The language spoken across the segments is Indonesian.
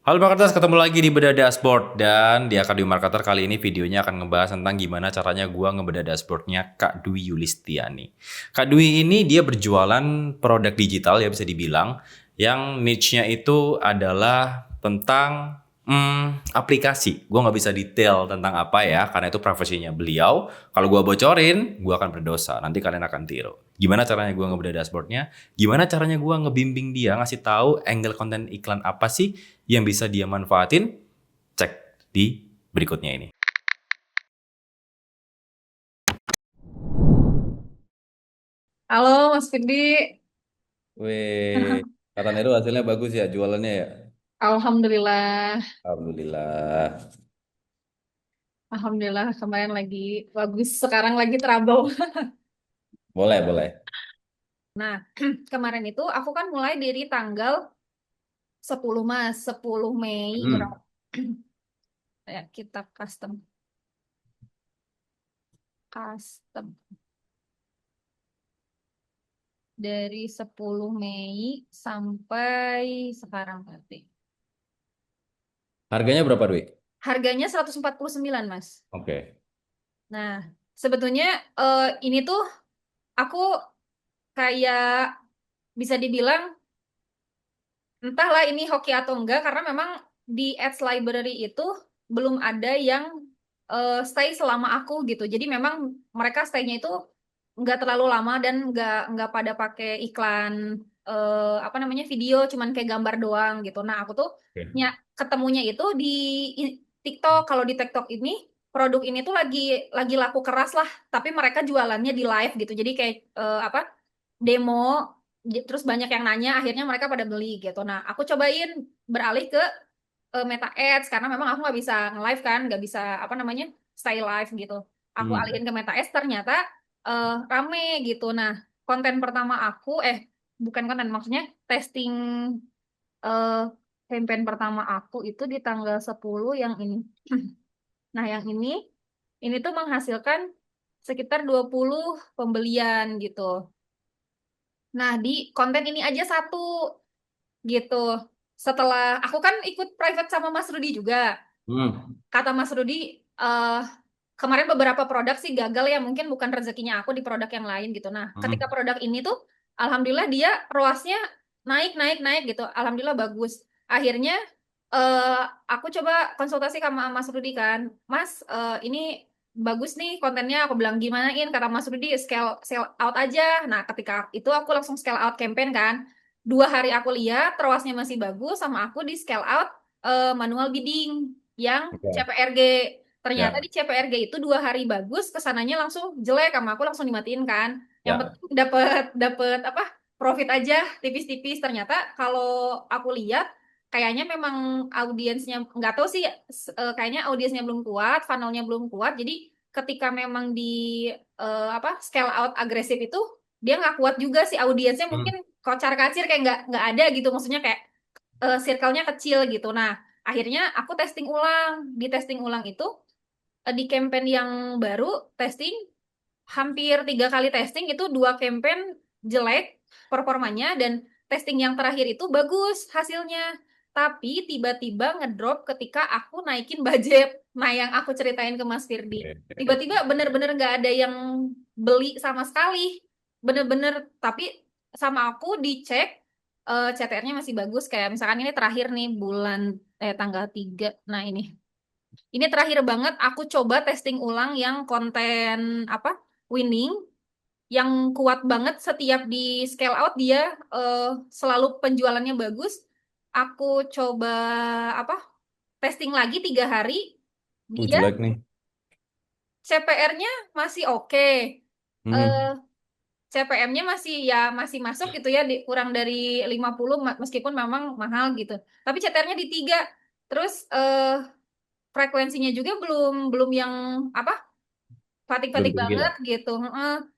Halo Marketers, ketemu lagi di Bedah Dashboard. Dan di Akademi Marketer kali ini videonya akan ngebahas tentang gimana caranya gua ngebedah dashboardnya Kak Dwi Yulistiani. Kak Dwi ini dia berjualan produk digital ya bisa dibilang, yang niche-nya itu adalah tentang aplikasi. Gua nggak bisa detail tentang apa ya, karena itu profesinya beliau. Kalau gua bocorin, gua akan berdosa. Nanti kalian akan tiru. Gimana caranya gua ngebedah dashboardnya? Gimana caranya gua ngebimbing dia, ngasih tahu angle konten iklan apa sih yang bisa dia manfaatin? Cek di berikutnya ini. Halo Mas Fidi. Weh, kata Nero hasilnya bagus ya jualannya ya. Alhamdulillah, Alhamdulillah. Alhamdulillah kemarin lagi bagus, sekarang lagi trouble. Boleh, boleh. Nah, kemarin itu aku kan mulai dari tanggal 10 Mas, 10 Mei Hmm. berapa? Ya, kita custom dari 10 Mei sampai sekarang berarti. Harganya berapa, Dwi? Harganya 149 Mas. Oke. Nah, sebetulnya ini tuh aku kayak bisa dibilang entahlah ini hoki atau enggak, karena memang di Ads Library itu belum ada yang stay selama aku gitu. Jadi memang mereka stay-nya itu nggak terlalu lama dan nggak pada pakai iklan apa namanya video, cuman kayak gambar doang gitu. Nah aku tuh Oke. ketemunya itu di TikTok. Kalau di TikTok ini produk ini tuh lagi laku keras lah, tapi mereka jualannya di live gitu. Jadi kayak apa demo, terus banyak yang nanya, akhirnya mereka pada beli gitu. Nah, aku cobain beralih ke Meta Ads karena memang aku nggak bisa nge-live kan, nggak bisa apa namanya stay live gitu. Aku Hmm. alihin ke Meta Ads, ternyata rame gitu. Nah, konten pertama aku bukan konten, maksudnya testing eh, campaign pertama aku itu di tanggal 10 yang ini. Nah, yang ini tuh menghasilkan sekitar 20 pembelian gitu. Nah, di konten ini aja satu gitu. Setelah aku kan ikut private sama Mas Rudi juga. Hmm. Kata Mas Rudi, eh kemarin beberapa produk sih gagal ya, mungkin bukan rezekinya aku di produk yang lain gitu. Nah, ketika Hmm. produk ini tuh, alhamdulillah dia ROAS-nya naik, naik, naik gitu. Alhamdulillah bagus. Akhirnya eh aku coba konsultasi sama Mas Rudi kan, Mas, ini bagus nih kontennya. Aku bilang gimanain, kata Mas Rudi scale scale out aja. Nah, ketika itu aku langsung scale out campaign kan. 2 hari aku lihat ROAS-nya masih bagus, sama aku di scale out manual bidding yang Oke. CPRG. Ternyata Ya, di CPRG itu 2 hari bagus, kesananya langsung jelek, sama aku langsung dimatiin kan. Yang ya. penting dapat dapat apa profit aja tipis-tipis. Ternyata kalau aku lihat kayaknya memang audiensnya nggak tahu sih, kayaknya audiensnya belum kuat, funnelnya belum kuat. Jadi ketika memang di apa scale out agresif itu dia nggak kuat juga sih audiensnya, mungkin Hmm. kocar-kacir kayak nggak ada gitu, maksudnya kayak circle-nya kecil gitu. Nah, akhirnya aku testing ulang. Di testing ulang itu di campaign yang baru testing, hampir 3 kali testing itu 2 campaign jelek performanya, dan testing yang terakhir itu bagus hasilnya. Tapi tiba-tiba ngedrop ketika aku naikin budget. Nah, yang aku ceritain ke Mas Firdi. Tiba-tiba bener-bener nggak ada yang beli sama sekali. Bener-bener, tapi sama aku dicek CTR-nya masih bagus. Kayak misalkan ini terakhir nih bulan tanggal 3. Nah, ini terakhir banget aku coba testing ulang yang konten apa winning, yang kuat banget. Setiap di scale out dia eh, selalu penjualannya bagus. Aku coba apa testing lagi 3 hari, dia Jelek nih. CPR-nya masih oke. Eh, Hmm. CPM-nya masih masuk gitu ya, kurang dari 50 meskipun memang mahal gitu. Tapi CTR-nya di 3. Terus frekuensinya juga belum belum yang apa Belum fatik-fatik tinggi banget lah. gitu.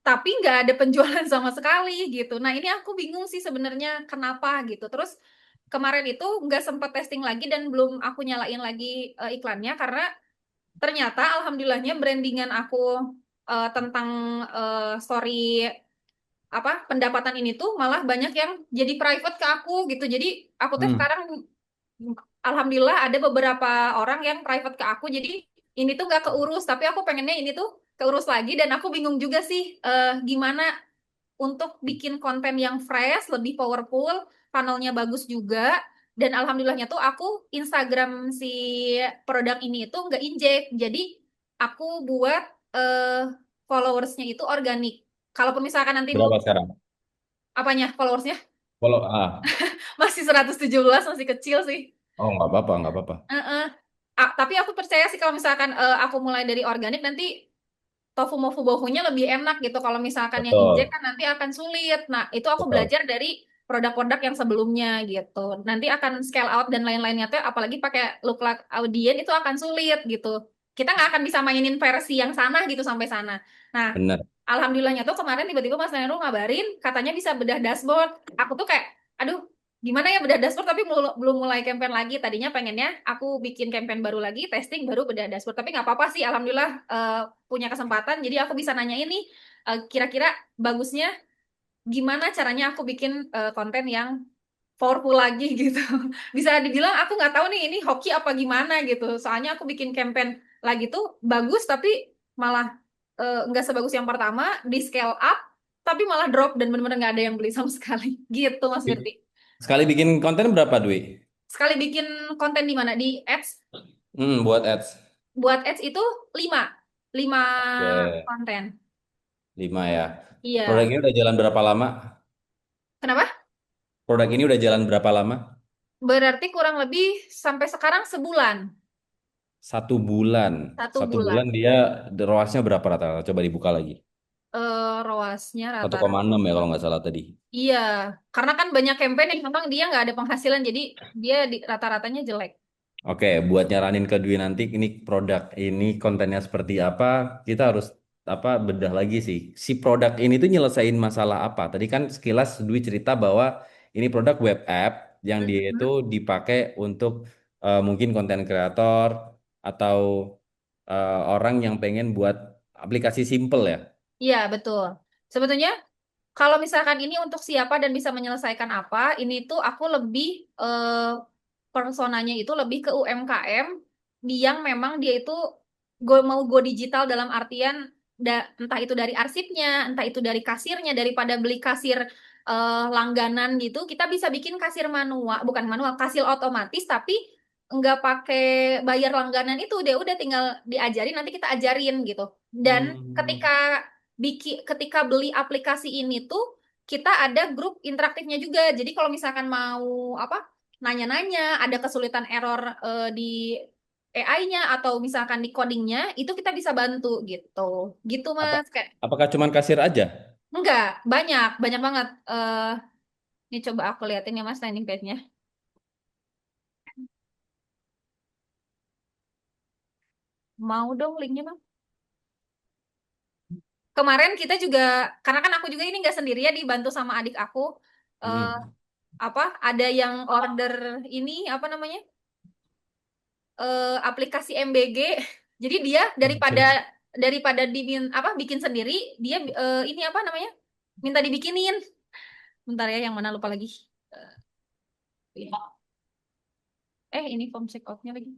Tapi nggak ada penjualan sama sekali gitu. Nah, ini aku bingung sih sebenarnya kenapa gitu. Terus kemarin itu nggak sempet testing lagi dan belum aku nyalain lagi iklannya, karena ternyata alhamdulillahnya brandingan aku tentang story apa pendapatan ini tuh malah banyak yang jadi private ke aku gitu. Jadi aku tuh Hmm. sekarang alhamdulillah ada beberapa orang yang private ke aku, jadi ini tuh nggak keurus, tapi aku pengennya ini tuh keurus lagi, dan aku bingung juga sih gimana untuk bikin konten yang fresh, lebih powerful, funnelnya bagus juga, dan alhamdulillahnya tuh aku Instagram si produk ini itu nggak injek, jadi aku buat eh, followersnya itu organik. Kalaupun misalkan nanti mau Berapa sekarang? apanya followersnya Kalau masih 117, masih kecil sih. oh nggak apa-apa, nggak apa-apa. Heeh. Tapi aku percaya sih kalau misalkan aku mulai dari organik nanti tofu mofu bofunya lebih enak gitu. Kalau misalkan yang injek Betul, kan nanti akan sulit. Nah, itu aku betul. belajar dari produk-produk yang sebelumnya gitu. Nanti akan scale out dan lain-lainnya tuh apalagi pakai look like audience itu akan sulit gitu. Kita nggak akan bisa mainin versi yang sana gitu sampai sana. Nah, Bener. alhamdulillahnya tuh kemarin tiba-tiba Mas Neru ngabarin katanya bisa bedah dashboard. Aku tuh kayak, aduh, gimana ya bedah dashboard tapi belum mulai campaign lagi. Tadinya pengennya aku bikin campaign baru lagi, testing baru bedah dashboard. Tapi nggak apa-apa sih, alhamdulillah punya kesempatan. Jadi aku bisa nanya ini, kira-kira bagusnya gimana caranya aku bikin konten yang powerful lagi gitu. Bisa dibilang aku nggak tahu nih ini hoki apa gimana gitu. Soalnya aku bikin campaign lagi tuh bagus tapi malah nggak sebagus yang pertama, di scale up tapi malah drop dan benar-benar nggak ada yang beli sama sekali. Gitu Mas Firdi. Sekali bikin konten berapa, Dwi? Sekali bikin konten di mana? Di ads. Buat ads. Buat ads itu lima. Lima Oke, konten. 5 ya. Produk Iya. ini udah jalan berapa lama? Kenapa? Produk ini udah jalan berapa lama? Berarti kurang lebih sampai sekarang sebulan. 1 bulan. Satu 1 bulan bulan. dia ROAS-nya berapa rata-rata? Coba dibuka lagi. ROAS-nya Satu rata-rata. koma enam ya kalau nggak salah tadi. Iya, karena kan banyak campaign yang memang dia nggak ada penghasilan, jadi dia di rata-ratanya jelek. Oke, buat nyaranin ke Dwi nanti ini produk ini kontennya seperti apa, kita harus apa bedah lagi sih. Si produk ini tuh nyelesain masalah apa? Tadi kan sekilas Dwi cerita bahwa ini produk web app yang dia itu Mhm. dipakai untuk mungkin konten kreator atau orang yang pengen buat aplikasi simple ya. Iya, betul. Sebetulnya kalau misalkan ini untuk siapa dan bisa menyelesaikan apa, ini tuh aku lebih personanya itu lebih ke UMKM yang memang dia itu mau go digital dalam artian entah itu dari arsipnya, entah itu dari kasirnya, daripada beli kasir langganan gitu, kita bisa bikin kasir manual, bukan manual, kasir otomatis tapi nggak pakai bayar langganan itu, dia udah tinggal diajarin nanti kita ajarin gitu. Dan Hmm. ketika ketika beli aplikasi ini tuh kita ada grup interaktifnya juga. Jadi kalau misalkan mau apa nanya-nanya, ada kesulitan error di AI-nya atau misalkan di codingnya, itu kita bisa bantu gitu. Gitu Apa Mas. Kayak apakah cuman kasir aja? enggak, banyak, banyak banget. Ini coba aku liatin ya Mas landing page-nya. Mau dong linknya Bang. Kemarin kita juga, karena kan aku juga ini nggak sendiri ya, dibantu sama adik aku. eh, Hmm. apa ada yang order ini apa namanya aplikasi MBG. Jadi dia daripada Oke. apa bikin sendiri, dia ini apa namanya minta dibikinin. Bentar ya, yang mana lupa lagi. Ini form check out-nya lagi.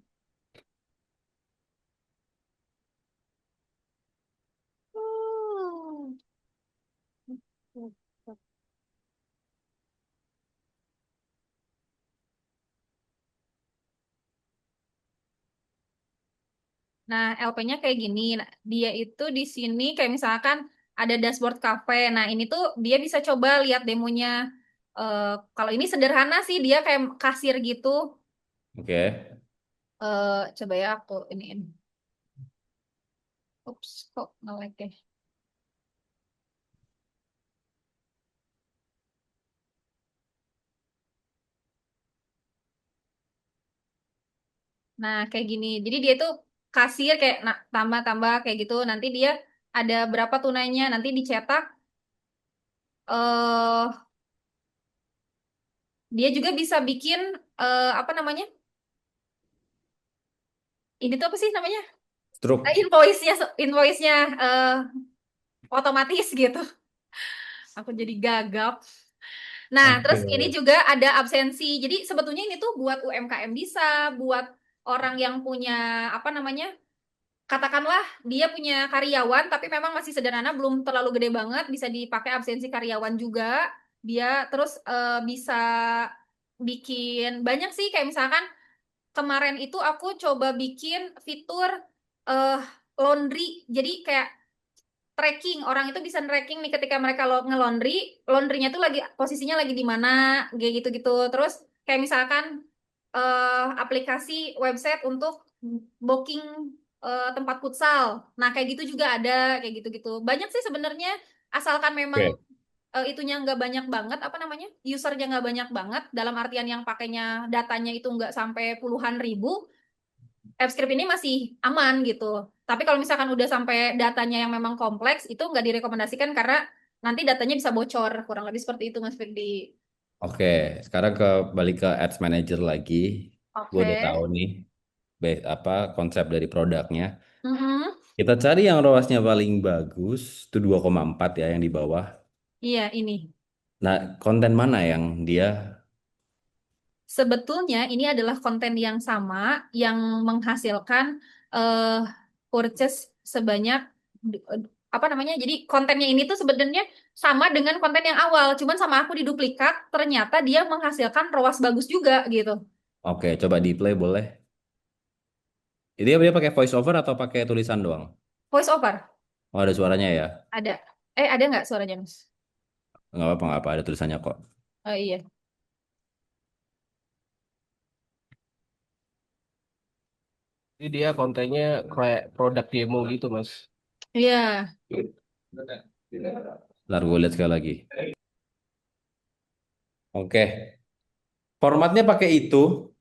Nah, LP-nya kayak gini. Nah, dia itu di sini kayak misalkan ada dashboard cafe. Nah, ini tuh dia bisa coba lihat demonya. Eh, Kalau ini sederhana sih, dia kayak kasir gitu. Oke. Coba ya aku ini. Ups, kok nge-lag ya? Nah, kayak gini. Jadi dia tuh kasir kayak tambah-tambah kayak gitu. Nanti dia ada berapa tunainya, nanti dicetak. eh Dia juga bisa bikin apa namanya? Ini tuh apa sih namanya? Struk. Invoice-nya otomatis gitu. Aku jadi gagap. Nah, terus ini Oke. juga ada absensi. Jadi sebetulnya ini tuh buat UMKM bisa, buat orang yang punya apa namanya? Katakanlah dia punya karyawan tapi memang masih sederhana, belum terlalu gede banget, bisa dipakai absensi karyawan juga. Dia terus bisa bikin banyak sih kayak misalkan kemarin itu aku coba bikin fitur eh laundry. Jadi kayak tracking, orang itu bisa tracking nih ketika mereka nge-laundry, laundrynya tuh lagi posisinya lagi di mana, kayak gitu-gitu. Terus kayak misalkan aplikasi website untuk booking tempat futsal. Nah, kayak gitu juga ada, kayak gitu-gitu. Banyak sih sebenarnya, asalkan memang Oke. itunya nggak banyak banget, apa namanya, usernya nggak banyak banget, dalam artian yang pakainya datanya itu nggak sampai puluhan ribu, AppScript ini masih aman gitu. Tapi kalau misalkan udah sampai datanya yang memang kompleks, itu nggak direkomendasikan karena nanti datanya bisa bocor. Kurang lebih seperti itu, Mas Firdi. Oke, sekarang balik ke Ads Manager lagi. Gue Oke. udah tahu nih apa konsep dari produknya. Mm-mm. Kita cari yang ROAS-nya paling bagus, itu 2,4 ya yang di bawah. Iya, ini. Nah, konten mana yang dia? Sebetulnya ini adalah konten yang sama yang menghasilkan eh purchase sebanyak apa namanya? Jadi kontennya ini tuh sebenarnya sama dengan konten yang awal, cuman sama aku diduplikat, ternyata dia menghasilkan ROAS bagus juga gitu. Oke, coba di play boleh. Dia pakai voice over atau pakai tulisan doang? Voice over Oh, ada suaranya ya? ada. Ada nggak suaranya, Mas? Nggak apa, ada tulisannya kok. Oh iya. Jadi dia kontennya kayak produk demo gitu, Mas. Iya, Ntar gue lihat sekali lagi. Oke, formatnya pakai itu.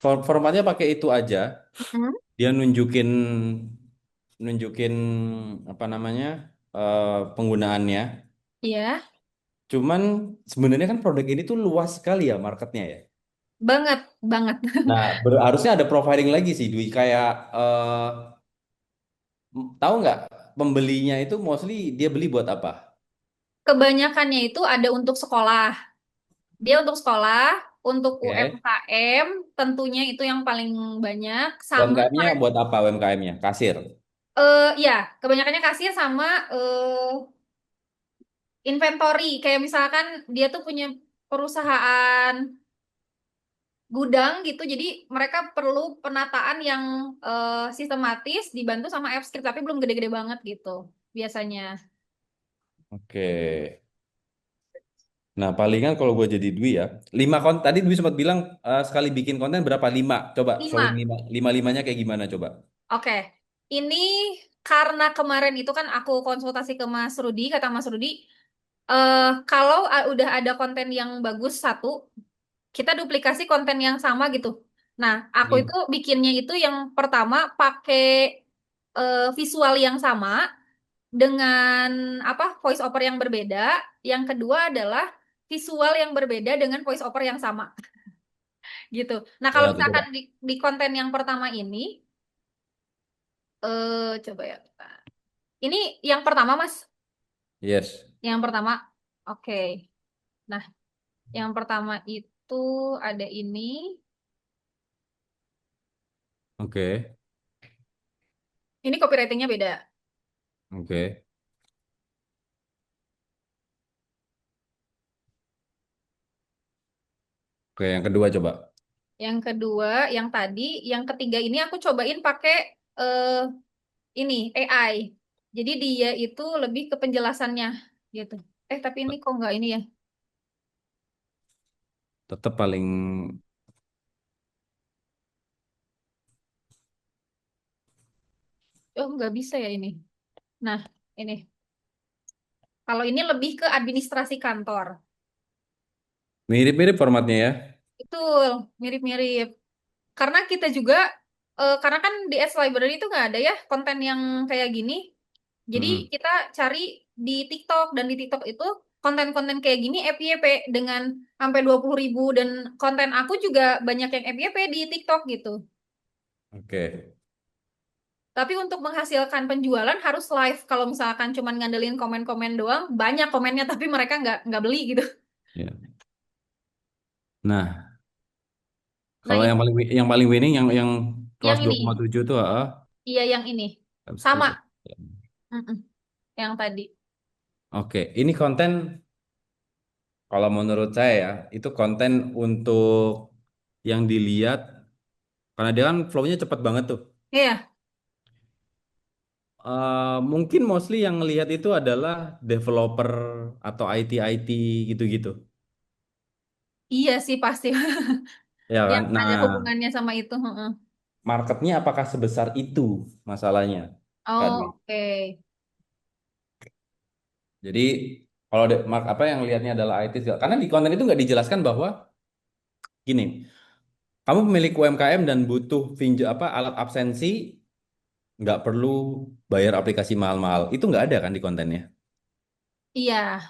Formatnya pakai itu aja. mm, Dia nunjukin nunjukin apa namanya penggunaannya. iya, Cuman sebenarnya kan produk ini tuh luas sekali ya marketnya ya. banget, banget. Nah, harusnya ada profiling lagi sih, Dwi. Kayak tahu nggak pembelinya itu mostly dia beli buat apa? Kebanyakannya itu ada untuk sekolah. Dia untuk sekolah, untuk Oke. UMKM, tentunya itu yang paling banyak. Sama UMKM-nya buat apa UMKM-nya? Kasir. ya, kebanyakannya kasir sama inventory. Kayak misalkan dia tuh punya perusahaan gudang gitu, jadi mereka perlu penataan yang sistematis dibantu sama AppScript, tapi belum gede-gede banget gitu biasanya. Oke. Nah, palingan kalau gue jadi Dwi ya, tadi Dwi sempat bilang sekali bikin konten berapa? 5. Coba showing 5. lima-limanya kayak gimana coba? Oke, ini karena kemarin itu kan aku konsultasi ke Mas Rudi, kata Mas Rudi, kalau udah ada konten yang bagus satu, kita duplikasi konten yang sama gitu. Nah, aku itu Hmm. bikinnya itu yang pertama pakai visual yang sama dengan apa voice over yang berbeda. Yang kedua adalah visual yang berbeda dengan voice over yang sama gitu. Nah, kalau Gimana tuh coba? misalkan di konten yang pertama ini, coba ya. Ini yang pertama, Mas. Yes. Yang pertama, oke. Nah, yang pertama itu ada ini. Oke. Ini copywritingnya beda. Oke. Oke, yang kedua coba. Yang kedua, yang tadi, yang ketiga ini aku cobain pakai eh, ini AI. Jadi dia itu lebih ke penjelasannya gitu. Tapi ini kok nggak ini ya? Tetap paling Oh, nggak bisa ya ini. Nah, ini. Kalau ini lebih ke administrasi kantor. mirip-mirip formatnya ya. Betul, mirip-mirip. Karena kita juga, karena kan di Ads Library itu nggak ada ya konten yang kayak gini. Jadi Mm-mm. kita cari di TikTok, dan di TikTok itu konten-konten kayak gini FYP dengan sampai 20.000, dan konten aku juga banyak yang FYP di TikTok gitu. Oke. Tapi untuk menghasilkan penjualan harus live. Kalau misalkan cuman ngandelin komen-komen doang, banyak komennya tapi mereka nggak beli gitu. Ya. Nah, Nah, kalau itu yang paling winning yang kelas yang dua ini. koma tujuh tuh, Iya, yang ini. Sama. subscription. Mm-mm. Yang tadi. Oke, ini konten kalau menurut saya ya, itu konten untuk yang dilihat karena dia kan flow-nya cepet banget tuh. Iya, Mungkin mostly yang ngelihat itu adalah developer atau IT gitu-gitu. iya sih pasti. Ya kan? Yang ada Nah, hubungannya sama itu. Heeh. marketnya apakah sebesar itu masalahnya, Kak Dwi? Oh, oke. Jadi kalau apa yang lihatnya adalah IT karena di konten itu nggak dijelaskan bahwa gini, kamu pemilik UMKM dan butuh alat absensi, nggak perlu bayar aplikasi mahal-mahal. Itu nggak ada kan di kontennya, Iya,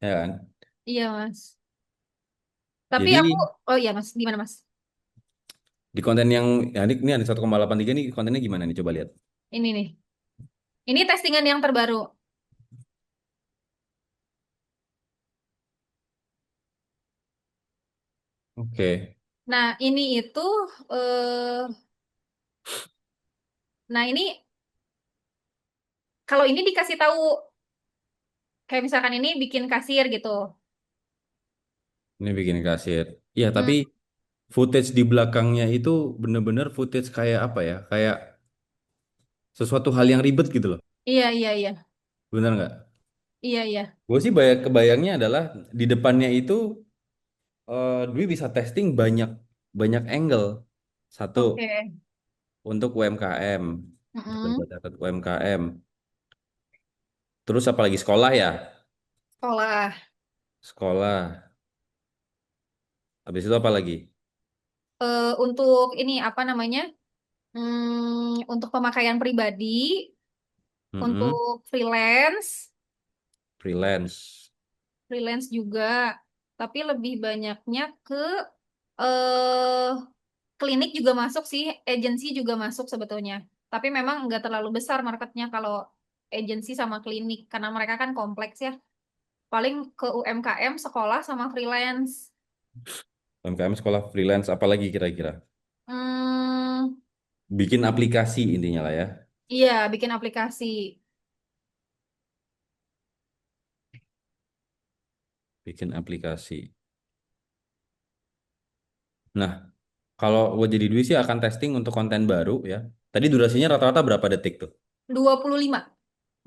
ya kan? iya Mas. Tapi aku, Jadi oh iya Mas, gimana Mas? di konten yang ya ini ada 1,83 nih kontennya gimana nih coba lihat. Ini nih. Ini testingan yang terbaru. Oke. Nah, ini itu, eh, nah ini kalau ini dikasih tahu kayak misalkan ini bikin kasir gitu. Ini bikin kasir. Iya, Hmm, tapi footage di belakangnya itu bener-bener footage kayak apa ya? Kayak sesuatu hal yang ribet gitu loh. iya iya iya Bener nggak? iya iya. Gue sih kebayangnya adalah di depannya itu Dwi bisa testing banyak banyak angle. Satu Oke. untuk UMKM, Mm-mm. catat UMKM. Terus apalagi sekolah ya? Sekolah. Sekolah. Habis itu apa lagi? Untuk ini apa namanya? Untuk pemakaian pribadi, Mm-mm. untuk freelance, Freelance. freelance juga. Tapi lebih banyaknya ke eh klinik juga masuk sih, agensi juga masuk sebetulnya. Tapi memang nggak terlalu besar marketnya kalau agensi sama klinik karena mereka kan kompleks ya. Paling ke UMKM, sekolah sama freelance. UMKM sekolah freelance apalagi kira-kira? Hmm, Bikin aplikasi intinya lah ya. iya, bikin aplikasi. Bikin aplikasi. Nah, kalau gue jadi Dwi sih akan testing untuk konten baru ya. Tadi durasinya rata-rata berapa detik tuh? 25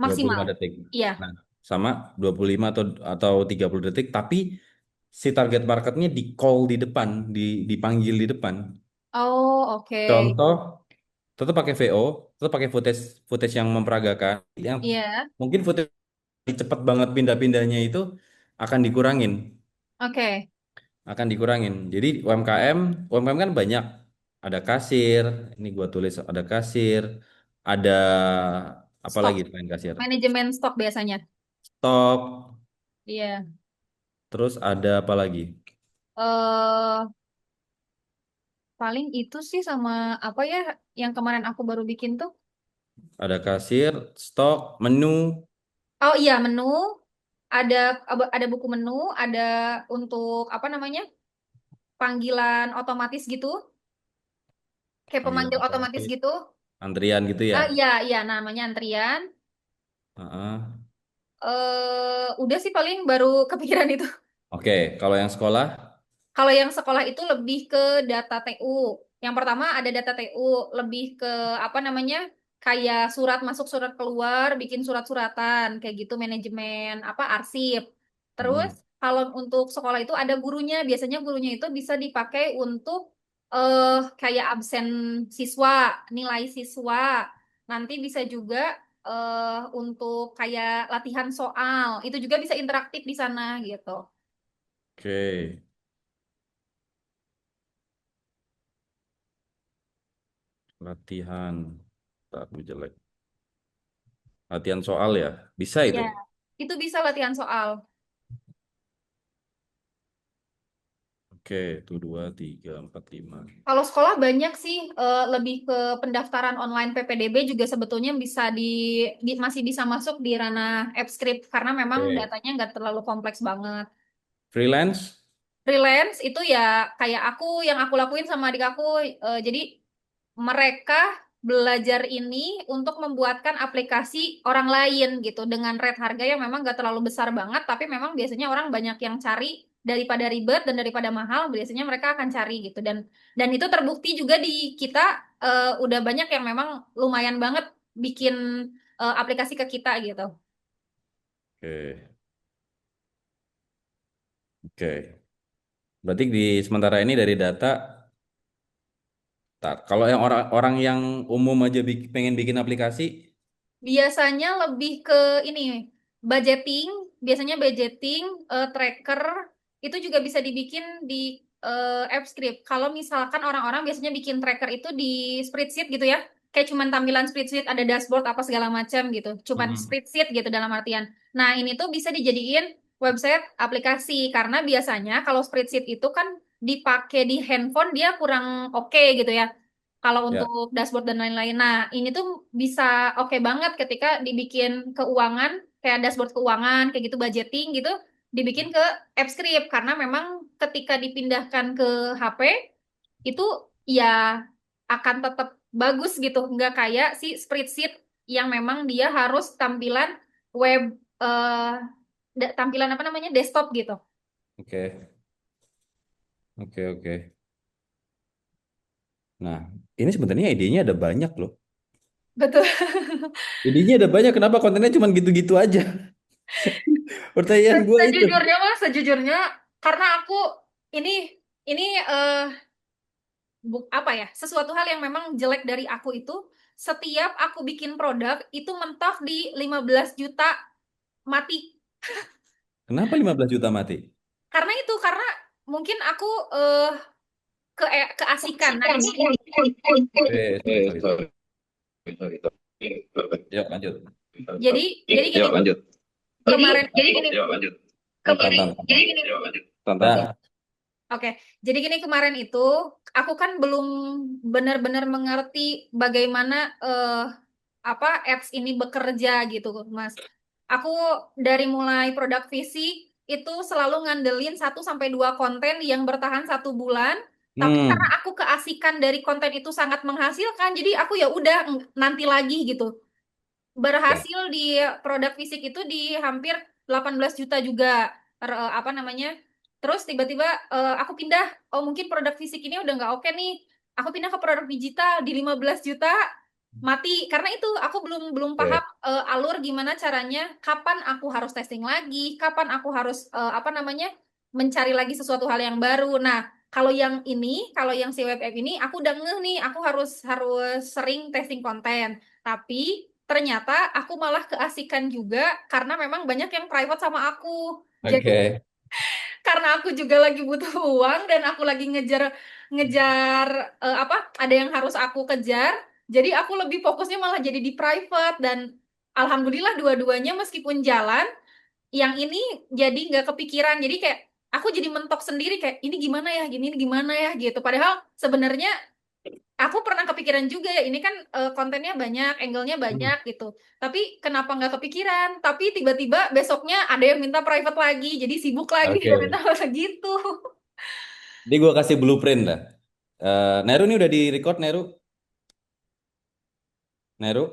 25 maksimal. detik. Iya. Nah, sama 25 atau 30 detik tapi si target marketnya di call di depan, dipanggil di depan. Oh, oke. Contoh, tetap pakai VO, tetap pakai footage footage yang memperagakan, yang Iya. mungkin footage cepet banget pindah-pindahnya itu akan dikurangin, Oke. Jadi UMKM kan banyak, ada kasir, ini gua tulis ada kasir, ada apa Stok. lagi selain kasir? Manajemen stok biasanya. Stok, Iya. terus ada apa lagi? eh Paling itu sih sama apa ya yang kemarin aku baru bikin tuh. Ada kasir, stok, menu, Oh iya, menu. Ada ada buku menu, ada untuk apa namanya? Panggilan otomatis gitu. Kayak panggilan pemanggil otomatis otomatis, gitu. antrian gitu ya. Ah iya, iya namanya antrian. Heeh. Udah sih paling baru kepikiran itu. Oke, kalau yang sekolah Kalau yang sekolah itu lebih ke data TU. Yang pertama ada data TU, lebih ke apa namanya? Kayak surat masuk, surat keluar, bikin surat-suratan, kayak gitu manajemen apa arsip. Terus mm, kalau untuk sekolah itu ada gurunya, biasanya gurunya itu bisa dipakai untuk kayak absen siswa, nilai siswa. Nanti bisa juga untuk kayak latihan soal. Itu juga bisa interaktif di sana gitu. oke, latihan. Tak jelek. Latihan soal ya, bisa Ya, itu. itu bisa latihan soal. Oke, itu 2, 3, 4, 5. Kalau sekolah banyak sih, lebih ke pendaftaran online PPDB juga sebetulnya bisa masih bisa masuk di ranah AppScript karena memang Oke. datanya nggak terlalu kompleks banget. Freelance? Freelance itu ya kayak yang aku lakuin sama adik aku, jadi mereka belajar ini untuk membuatkan aplikasi orang lain gitu dengan rate harga yang memang gak terlalu besar banget, tapi memang biasanya orang banyak yang cari daripada ribet dan daripada mahal, biasanya mereka akan cari gitu dan itu terbukti juga di kita, udah banyak yang memang lumayan banget bikin aplikasi ke kita gitu. Oke. Oke. Berarti di sementara ini dari data, kalau yang orang-orang yang umum aja pengen bikin aplikasi, Biasanya lebih ke ini, budgeting, biasanya budgeting, tracker, itu juga bisa dibikin di AppScript. Kalau misalkan orang-orang biasanya bikin tracker itu di spreadsheet gitu ya, kayak cuman tampilan spreadsheet, ada dashboard apa segala macam gitu, cuman Mhm. spreadsheet gitu dalam artian. Nah, ini tuh bisa dijadiin website aplikasi, karena biasanya kalau spreadsheet itu kan dipakai di handphone dia kurang oke gitu ya. Kalau Ya. untuk dashboard dan lain-lain. Nah, ini tuh bisa oke banget ketika dibikin keuangan, kayak dashboard keuangan, kayak gitu, budgeting gitu, dibikin ke AppScript. Karena memang ketika dipindahkan ke HP, itu ya akan tetap bagus gitu. Nggak kayak si spreadsheet yang memang dia harus tampilan web, eh, tampilan apa namanya, desktop gitu. Oke. Oke, oke. Nah, ini sebenarnya idenya ada banyak loh. Betul. Idenya ada banyak, kenapa kontennya cuma gitu-gitu aja? Pertanyaan gue itu. Sejujurnya mas, sejujurnya karena aku ini ini apa ya, sesuatu hal yang memang jelek dari aku itu, setiap aku bikin produk itu mentok di 15 juta mati. Kenapa 15 juta mati? Karena itu, karena mungkin aku eh, keasikan. Nah ini Sorry, sorry, sorry. Yuk, lanjut. jadi gini, Lanjut. kemarin Tantan, tantan. Tantan. Dah. oke, jadi gini, kemarin itu aku kan belum benar-benar mengerti bagaimana apa ads ini bekerja gitu, Mas. Aku dari mulai produk fisik itu selalu ngandelin 1 sampai 2 konten yang bertahan 1 bulan. Tapi karena Hmm. aku keasikan dari konten itu sangat menghasilkan, jadi aku ya udah nanti lagi gitu. Oke. Berhasil di produk fisik itu di hampir 18 juta juga, apa namanya. Terus tiba-tiba aku pindah, oh mungkin produk fisik ini udah nggak oke nih. Aku pindah ke produk digital di 15 juta mati karena itu aku belum belum paham Oke. alur gimana caranya, kapan aku harus testing lagi, kapan aku harus apa namanya, mencari lagi sesuatu hal yang baru. Nah, kalau yang si web app ini aku udah ngeh nih, aku harus harus sering testing konten. Tapi ternyata aku malah keasikan juga karena memang banyak yang private sama aku. Jadi Oke. karena aku juga lagi butuh uang dan aku lagi ngejar ngejar apa, ada yang harus aku kejar, jadi aku lebih fokusnya malah jadi di private. Dan alhamdulillah dua-duanya meskipun jalan, yang ini jadi nggak kepikiran, jadi kayak aku jadi mentok sendiri kayak ini gimana ya, gini gimana ya gitu, padahal sebenarnya aku pernah kepikiran juga ya, ini kan kontennya banyak, angle-nya Hmm. banyak gitu. Tapi kenapa nggak kepikiran? Tapi tiba-tiba besoknya ada yang minta private lagi, jadi sibuk lagi Oke. dia minta gitu. Jadi gue kasih blueprint dah. Neru ini udah di record, Neru? Neru?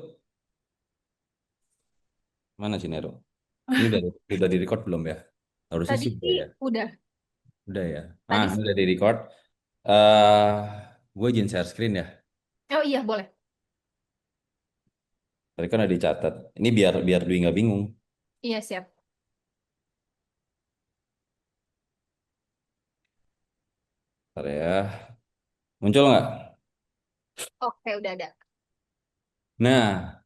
Mana sih Neru? Ini udah di record belum ya? Harusnya Tadi sih udah sih ya. udah. Udah ya. Tadi Ini sih. udah di record. eh gue izin share screen ya. Oh iya boleh. Tadi kan udah dicatat. Ini biar biar Dwi nggak bingung. Iya siap. Ntar ya. Muncul nggak? Oke udah ada. Nah,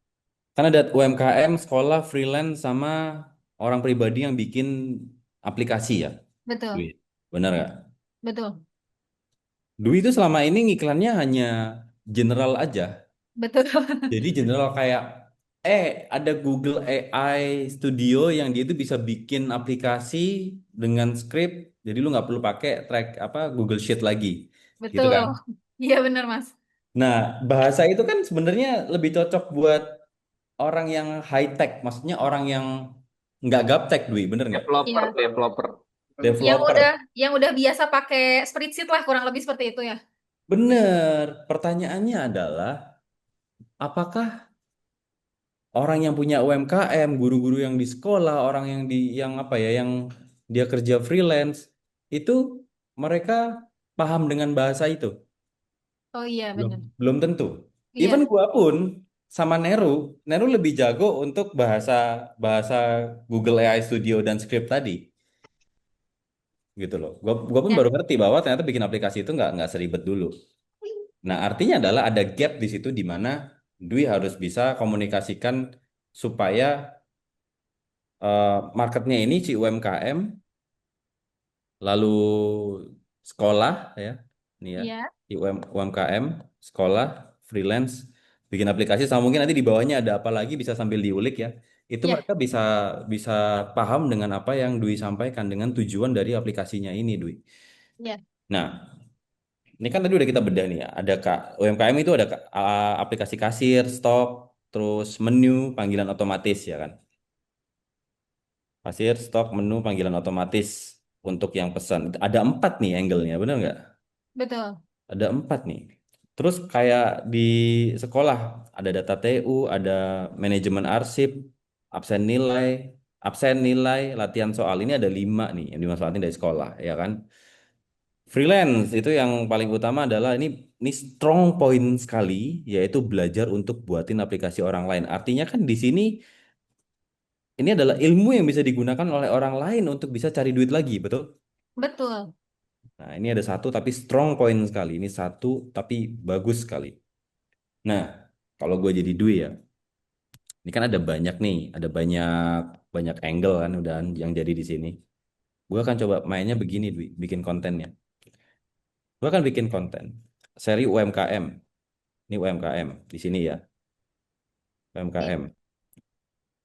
kan ada UMKM, sekolah, freelance, sama orang pribadi yang bikin aplikasi ya. Dwi, Betul. bener nggak? Betul. Dwi itu selama ini ngiklannya hanya general aja. Betul. Jadi general kayak Ada Google AI Studio yang dia itu bisa bikin aplikasi dengan script, jadi lu nggak perlu pakai track apa Google Sheet lagi, gitu Betul. kan? Iya benar, Mas. Nah, bahasa itu kan sebenarnya lebih cocok buat orang yang high tech, maksudnya orang yang nggak gaptek, Dwi, bener nggak? Developer, Iya. developer. Yang udah Developer, yang udah biasa pakai spreadsheet lah kurang lebih seperti itu ya. bener. Pertanyaannya adalah, apakah orang yang punya UMKM, guru-guru yang di sekolah, orang yang apa ya, yang dia kerja freelance, itu mereka paham dengan bahasa itu? Oh iya Belum, benar. belum tentu. Even Iya. gua pun sama Neru lebih jago untuk bahasa bahasa Google AI Studio dan script tadi, gitu loh. Gua pun Ya. baru ngerti bahwa ternyata bikin aplikasi itu nggak seribet dulu. Nah, artinya adalah ada gap di situ di mana Dwi harus bisa komunikasikan supaya marketnya ini si UMKM, lalu sekolah ya, ini ya, Iya. si UMKM, sekolah, freelance, bikin aplikasi sama mungkin nanti di bawahnya ada apa lagi bisa sambil diulik ya. Itu Iya. mereka bisa bisa paham dengan apa yang Dwi sampaikan dengan tujuan dari aplikasinya ini, Dwi. Iya. Nah, ini kan tadi udah kita bedah nih ya. Ada Kak, UMKM itu ada aplikasi kasir, stok, terus menu, panggilan otomatis ya kan. Kasir, stok, menu, panggilan otomatis untuk yang pesan. Ada 4 nih angle-nya, bener nggak? Betul. Ada 4 nih. Terus kayak di sekolah, ada data TU, ada manajemen arsip, absen nilai, latihan soal. Ini ada 5 nih yang dimanfaatin dari sekolah, ya kan? Freelance itu yang paling utama adalah ini strong point sekali, yaitu belajar untuk buatin aplikasi orang lain. Artinya kan di sini ini adalah ilmu yang bisa digunakan oleh orang lain untuk bisa cari duit lagi, betul? Betul. Nah, ini ada satu tapi strong point sekali. Ini satu tapi bagus sekali. Nah, kalau gue jadi Dwi ya, ini kan ada banyak nih, ada banyak banyak angle kan udah yang jadi di sini. Gue akan coba mainnya begini, Dwi, bikin kontennya. Gue akan bikin konten seri UMKM. Ini UMKM di sini ya, Iya. UMKM.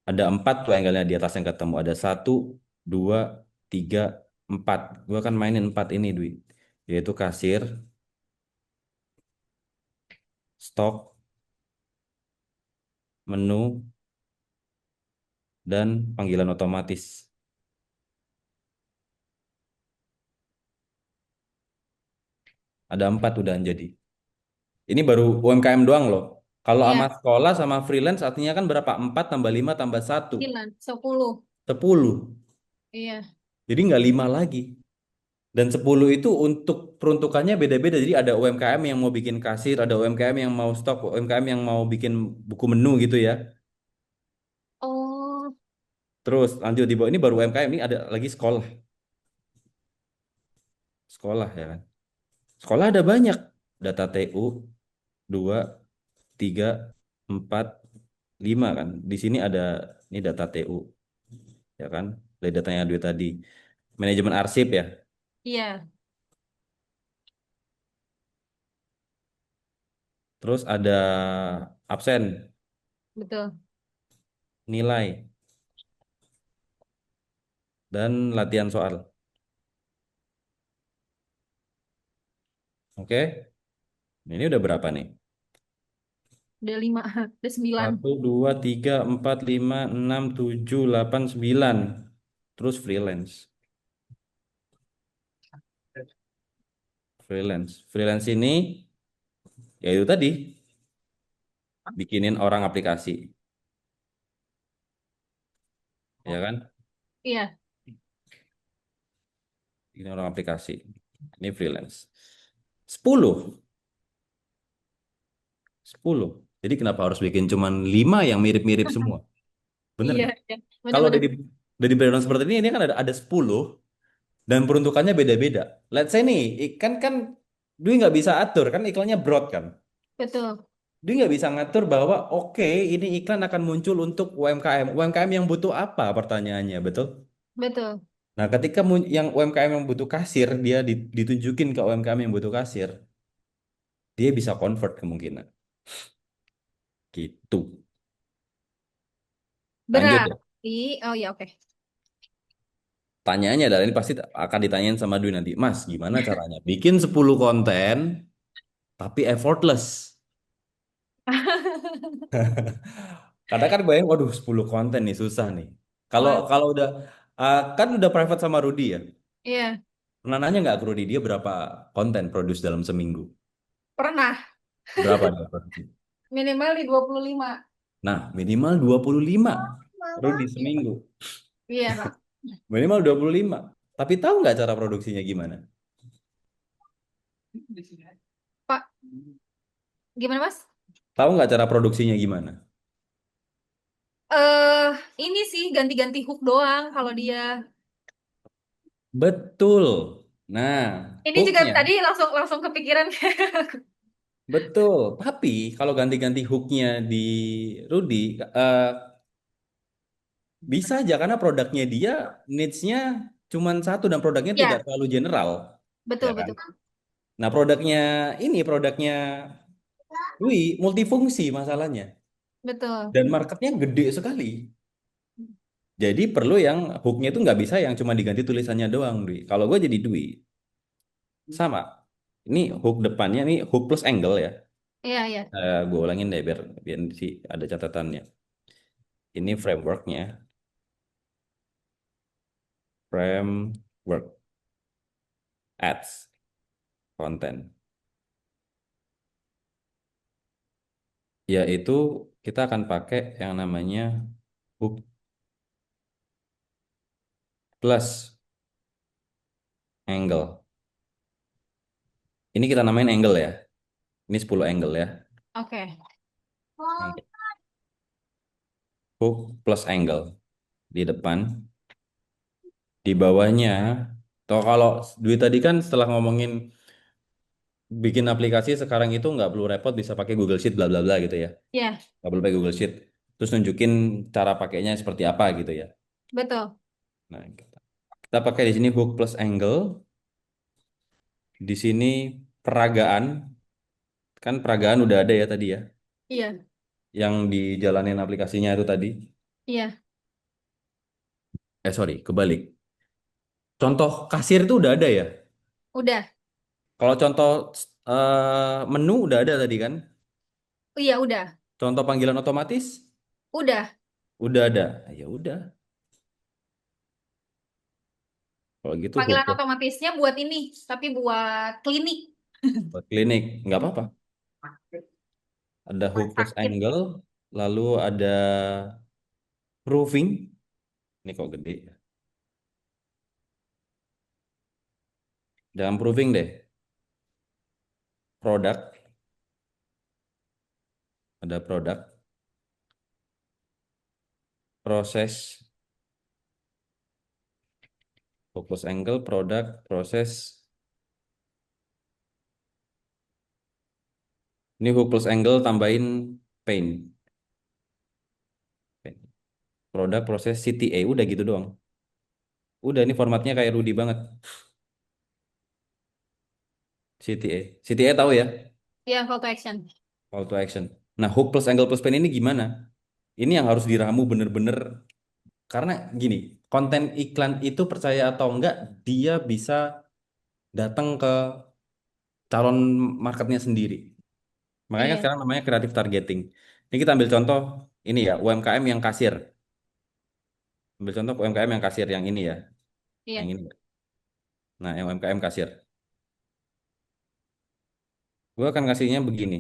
Ada 4 tuh angle-nya di atas yang ketemu. Ada satu, dua, tiga, 4. Gue akan mainin 4 ini, Dwi. Yaitu kasir, stok, menu, dan panggilan otomatis. Ada 4 udah jadi. Ini baru UMKM doang loh. Kalau sama Iya. sekolah sama freelance artinya kan berapa? 4 tambah 5 tambah satu, 10. 10. Iya. Jadi nggak 5 lagi. Dan 10 itu untuk peruntukannya beda-beda. Jadi ada UMKM yang mau bikin kasir, ada UMKM yang mau stok, UMKM yang mau bikin buku menu gitu ya. Oh. Terus lanjut di bawah ini baru UMKM, ini ada lagi sekolah. Sekolah ya kan. Sekolah ada banyak. Data TU 2, 3, 4, 5 kan. Di sini ada ini data TU ya kan. Dari datanya duit tadi. Manajemen arsip ya. Iya. Terus ada absen, Betul. nilai, dan latihan soal. Oke. Ini udah berapa nih? Udah 5. Udah 9. Satu, dua, tiga, empat, lima, enam, tujuh, delapan, sembilan. Terus freelance. Freelance. Freelance ini ya itu tadi bikinin orang aplikasi, ya kan? Iya. Bikinin orang aplikasi. Ini freelance. 10, 10. Jadi kenapa harus bikin cuman 5 yang mirip-mirip semua? Bener Iya. nggak? Iya. Kalau Benar-benar. dari background seperti ini kan ada 10 dan peruntukannya beda-beda. Let's say nih, ikan kan Dwi nggak bisa atur kan iklannya broad kan. Betul. Dia nggak bisa ngatur bahwa oke ini iklan akan muncul untuk UMKM. UMKM yang butuh apa pertanyaannya, betul? Betul. Nah, ketika yang UMKM yang butuh kasir, dia ditunjukin ke UMKM yang butuh kasir, dia bisa convert kemungkinan. Gitu. Lanjut ya. Berarti, oh ya oke. Tanyaannya adalah ini pasti akan ditanyain sama Dwi nanti. Mas, gimana caranya bikin 10 konten tapi effortless? Kadang kan bayang, waduh 10 konten nih susah nih. Kalau Wah, kalau udah kan udah private sama Rudy ya. iya, Pernah nanya nggak ke Rudy dia berapa konten produce dalam seminggu? pernah. Berapa dia produksi? Minimal di 25. Nah, minimal 25 Rudy seminggu. Iya, Kak. Minimal 25. Tapi tahu nggak cara produksinya gimana? Pak, gimana Mas? Tahu nggak cara produksinya gimana? Eh, ini sih ganti-ganti hook doang kalau dia. Betul. Nah, Ini juga hooknya. tadi langsung langsung kepikiran. Betul. Tapi kalau ganti-ganti hooknya di Rudy, eh, bisa aja karena produknya dia niche-nya cuma satu dan produknya tidak Ya, terlalu general, ya betul kan? betul. Nah, produknya Dwi multifungsi masalahnya Betul. dan marketnya gede sekali. Jadi perlu yang hooknya itu nggak bisa yang cuma diganti tulisannya doang, Dwi. Kalau gue jadi Dwi, sama. Ini hook depannya, ini hook plus angle ya. Iya, iya. Gue ulangin deh biar sih ada catatannya. Ini frameworknya, framework ads content. Yaitu kita akan pakai yang namanya hook plus angle. Ini kita namain angle ya. Ini 10 angle ya. Oke. Angle. Hook plus angle di depan. Di bawahnya, toh kalau Dwi tadi kan setelah ngomongin bikin aplikasi sekarang itu nggak perlu repot bisa pakai Google Sheet bla bla bla gitu ya. Iya, Nggak perlu pakai Google Sheet. Terus nunjukin cara pakainya seperti apa gitu ya. betul. Nah, kita pakai di sini hook plus angle. Di sini peragaan, kan peragaan udah ada ya tadi ya. Iya, Yang dijalanin aplikasinya itu tadi. iya. Sorry, kebalik. Contoh kasir itu udah ada ya. Udah. Kalau contoh menu udah ada tadi kan. Iya, udah. Contoh panggilan otomatis Udah. udah ada. Ya udah. Kalau gitu hook Panggilan plus otomatisnya buat ini, tapi buat klinik. buat klinik nggak apa-apa. Ada Buat hook plus sakit. angle, lalu ada proofing. Ini kok gede ya. Jangan proofing deh. Produk, ada produk, proses, hook plus angle, produk, proses. Ini hook plus angle tambahin paint. Produk, proses, CTA, udah gitu doang. Udah ini formatnya kayak Rudy banget. CTA. CTA tahu ya? Iya, call to action. Call to action. Nah, hook plus angle plus paint ini gimana? Ini yang harus diramu bener-bener. Karena gini, konten iklan itu percaya atau enggak, dia bisa datang ke calon marketnya sendiri. Makanya kan Iya, sekarang namanya creative targeting. Ini kita ambil contoh ini ya, UMKM yang kasir. Ambil contoh UMKM yang kasir yang ini ya, yang iya. ini. Nah, yang UMKM kasir. Gue akan kasihnya begini,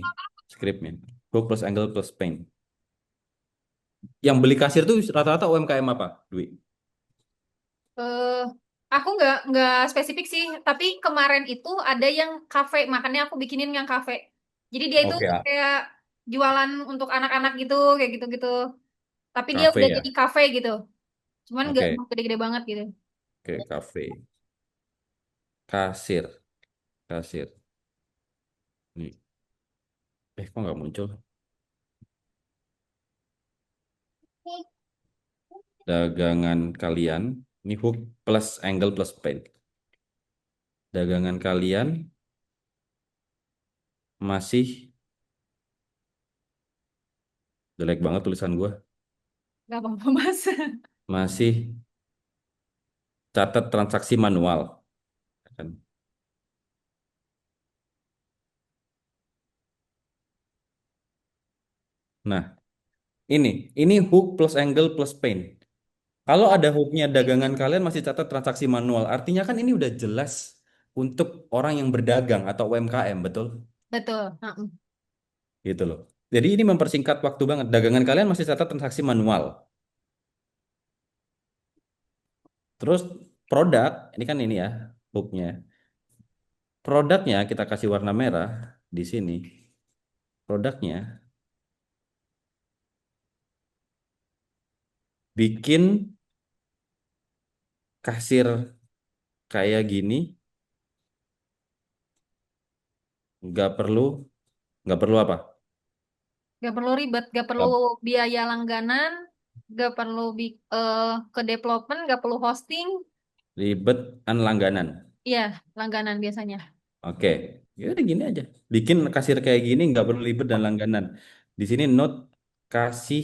scriptnya. Hook plus angle plus paint. Yang beli kasir tuh rata-rata UMKM apa, Dwi? Eh, aku nggak spesifik sih, tapi kemarin itu ada yang kafe, makanya aku bikinin yang kafe. Jadi dia itu Oke ya, kayak jualan untuk anak-anak gitu, kayak gitu-gitu. Tapi dia kafe udah ya. jadi kafe gitu. Cuman nggak Oke, gede-gede banget gitu. oke kafe. Kasir, kasir. Nih, kok nggak muncul? Dagangan kalian, ini hook plus angle plus paint. Dagangan kalian masih jelek banget tulisan gue. Gak apa-apa, Mas. Masih catat transaksi manual, kan? Nah, ini hook plus angle plus pain. Kalau ada hooknya Oke. dagangan kalian masih catat transaksi manual, artinya kan ini udah jelas untuk orang yang berdagang atau UMKM, betul? Betul. Heeh. Gitu loh. Jadi ini mempersingkat waktu banget. Dagangan kalian masih catat transaksi manual. Terus produk, ini kan ini ya hooknya. Produknya kita kasih warna merah di sini. Produknya bikin kasir kayak gini, nggak perlu nggak perlu apa? Gak perlu ribet, gak perlu Nggak biaya langganan, gak perlu ke development, gak perlu hosting. ribet langganan. Iya, langganan biasanya. Oke, ya udah gini aja. Bikin kasir kayak gini nggak perlu ribet dan langganan. Di sini note kasih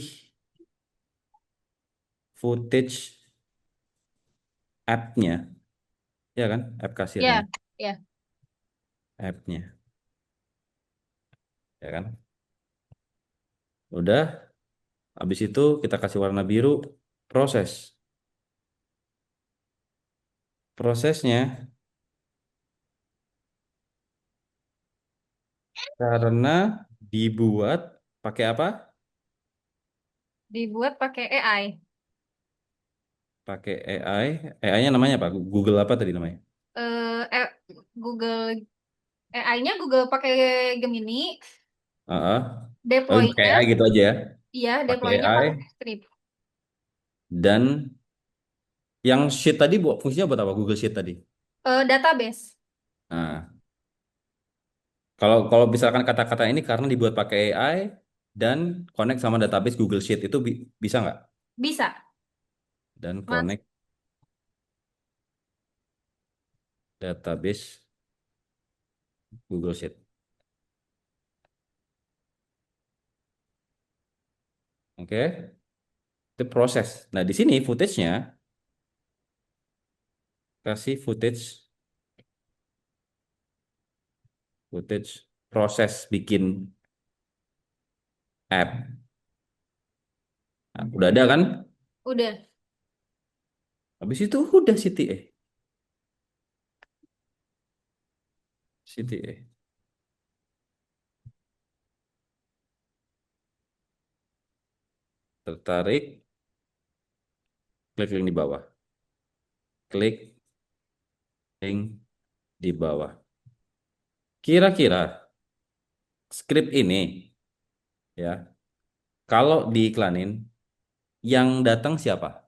footage app-nya, ya kan? App kasirnya, Iya, iya. app-nya, ya kan? Udah, habis itu kita kasih warna biru, proses. Prosesnya karena dibuat pakai apa? Dibuat pakai AI. Pakai AI. AI-nya namanya apa? Google apa tadi namanya? Eh, eh, Google AI-nya Google pakai Gemini, Heeh. Tapi pakai deploy-nya, AI gitu aja ya. iya, Pakai deploy-nya AI pakai script. dan yang sheet tadi buat fungsinya buat apa? Google Sheet tadi. Database. Nah, kalau kalau misalkan kata-kata ini karena dibuat pakai AI dan connect sama database Google Sheet itu bisa nggak? Bisa, Dan Mas. connect database Google Sheet. Oke, itu proses. Nah, di sini footage-nya kasih footage proses bikin app. Nah, udah ada kan? Udah. Habis itu udah Siti Siti tertarik, klik link di bawah. Klik link di bawah. Kira-kira skrip ini ya, kalau diiklanin yang datang siapa?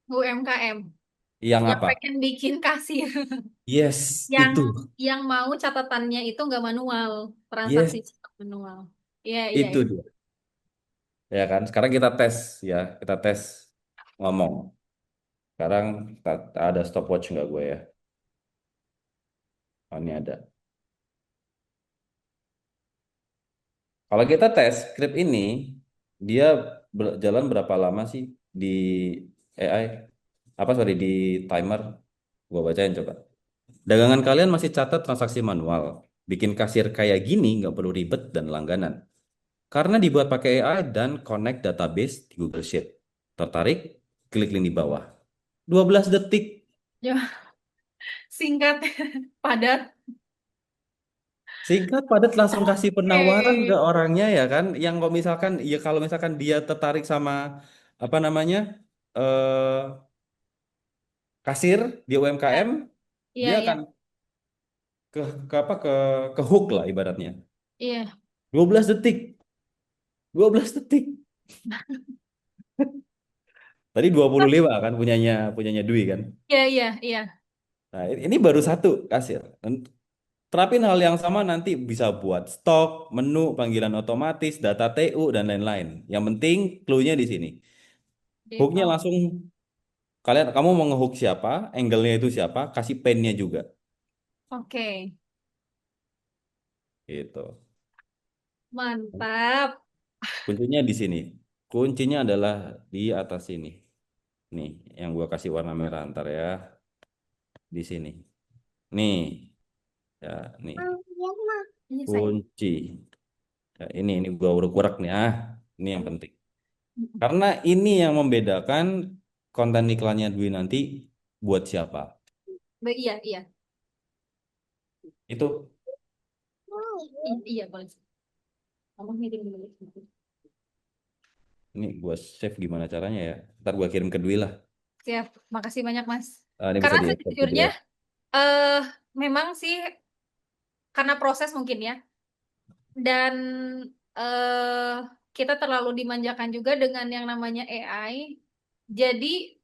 UMKM. Yang Yang apa? pengen bikin kasir. Yes, Yang itu. yang mau catatannya itu nggak manual, transaksi Yes, manual. Iya, iya, itu iya. dia. Ya kan? Sekarang kita tes ya, kita tes ngomong. Sekarang ada stopwatch nggak gue ya? Oh, ini ada. Kalau kita tes script ini, dia jalan berapa lama sih di AI? Apa sorry di timer? Gua bacain coba. Dagangan kalian masih catat transaksi manual. Bikin kasir kayak gini nggak perlu ribet dan langganan. Karena dibuat pakai AI dan connect database di Google Sheet. Tertarik? Klik link di bawah. 12 detik. Ya, singkat, padat. Singkat, padat, langsung kasih penawaran ke Oke. orangnya ya kan. Yang kalau misalkan ya kalau misalkan dia tertarik sama apa namanya eh kasir di Ya, UMKM, iya, dia iya, akan ke apa ke hook lah ibaratnya. iya, 12 detik. 12 detik. Tadi 25 kan punyanya punyanya Dwi kan. iya, iya, iya. Nah, ini baru satu kasir. Dan terapin hal yang sama nanti bisa buat stok, menu, panggilan otomatis, data TU dan lain-lain. Yang penting clue-nya di sini. Hooknya Oh, langsung kamu mau ngehook siapa, angle-nya itu siapa, kasih pen-nya juga. oke, Gitu. mantap. Kuncinya di sini. Kuncinya adalah di atas sini. Nih, yang gua kasih warna merah ntar ya. Di sini. Nih, ya, nih. Ini saya. Kunci. Ya, ini gua urek-urek nih. Ini yang penting. Karena ini yang membedakan konten iklannya Dwi nanti buat siapa. Iya, iya. Itu Iya, boleh. Kamu ngirim dulu. ini gua save gimana caranya ya. Ntar gua kirim ke Dwi lah. Siap, makasih banyak Mas. Ini bisa Karena di export sejujurnya PDF. eh memang sih karena proses mungkin ya. Dan eh kita terlalu dimanjakan juga dengan yang namanya AI. Jadi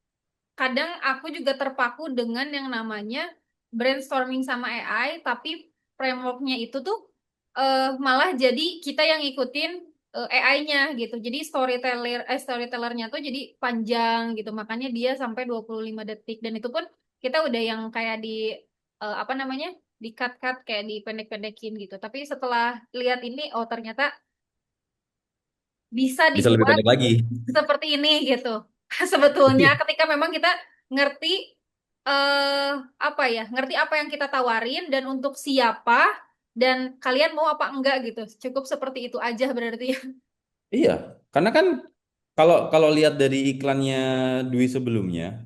kadang aku juga terpaku dengan yang namanya brainstorming sama AI, tapi frameworknya itu tuh malah jadi kita yang ngikutin AI-nya gitu. Jadi storytellernya tuh jadi panjang gitu. Makanya dia sampai 25 detik dan itu pun kita udah yang kayak di apa namanya? Di cut-cut kayak dipendek-pendekin gitu. Tapi setelah lihat ini oh ternyata bisa Bisa lebih dibuat pendek lagi. seperti ini gitu. Sebetulnya ketika memang kita ngerti eh apa ya, ngerti apa yang kita tawarin dan untuk siapa dan kalian mau apa enggak gitu. Cukup seperti itu aja berarti. Iya, karena kan kalau kalau lihat dari iklannya Dwi sebelumnya,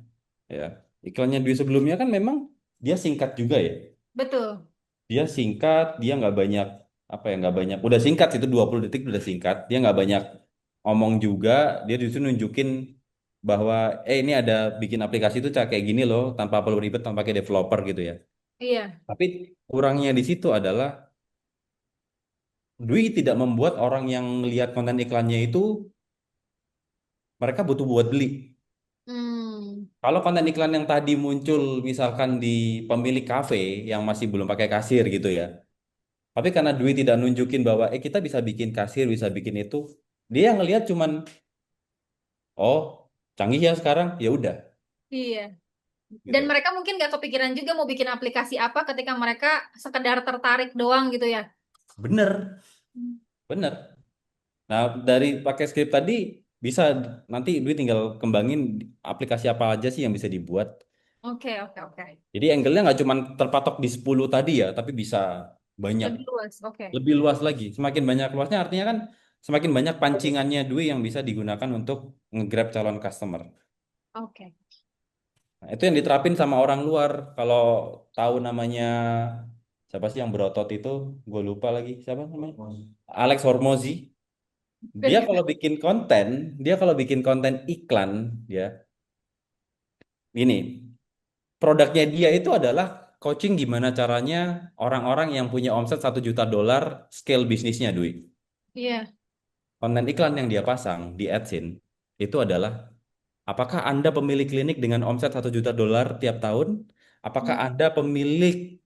ya, iklannya Dwi sebelumnya kan memang dia singkat juga ya. Betul. Dia singkat, dia nggak banyak apa ya nggak banyak. Udah singkat itu 20 detik udah singkat. Dia nggak banyak omong juga. Dia justru nunjukin bahwa ini ada bikin aplikasi itu kayak gini loh, tanpa perlu ribet, tanpa pakai developer gitu ya. Iya, Tapi kurangnya di situ adalah Dwi tidak membuat orang yang melihat konten iklannya itu mereka butuh buat beli. hmm, Kalau konten iklan yang tadi muncul misalkan di pemilik kafe yang masih belum pakai kasir gitu ya. Tapi karena Dwi tidak nunjukin bahwa kita bisa bikin kasir, bisa bikin itu, dia ngelihat cuman oh, canggih ya sekarang, ya udah iya. Dan gitu. mereka mungkin nggak kepikiran juga mau bikin aplikasi apa ketika mereka sekedar tertarik doang gitu ya. Bener, bener. Nah, dari pakai script tadi bisa nanti Dwi tinggal kembangin aplikasi apa aja sih yang bisa dibuat. Oke, oke, oke. Jadi angle-nya nggak cuma terpatok di 10 tadi ya, tapi bisa banyak. Lebih luas. Oke. Lebih luas lagi. Semakin banyak luasnya artinya kan semakin banyak pancingannya Dwi yang bisa digunakan untuk nge-grab calon customer. Oke. Nah, itu yang diterapin sama orang luar. Kalau tahu namanya siapa sih yang berotot itu, gue lupa lagi siapa namanya. Alex Hormozy. Dia kalau bikin konten iklan, ya, ini produknya dia itu adalah coaching gimana caranya orang-orang yang punya omset 1 juta dolar scale bisnisnya, Dwi. Iya. Konten iklan yang dia pasang di AdSense itu adalah apakah Anda pemilik klinik dengan omset 1 juta dolar tiap tahun? Apakah Hmm. Anda pemilik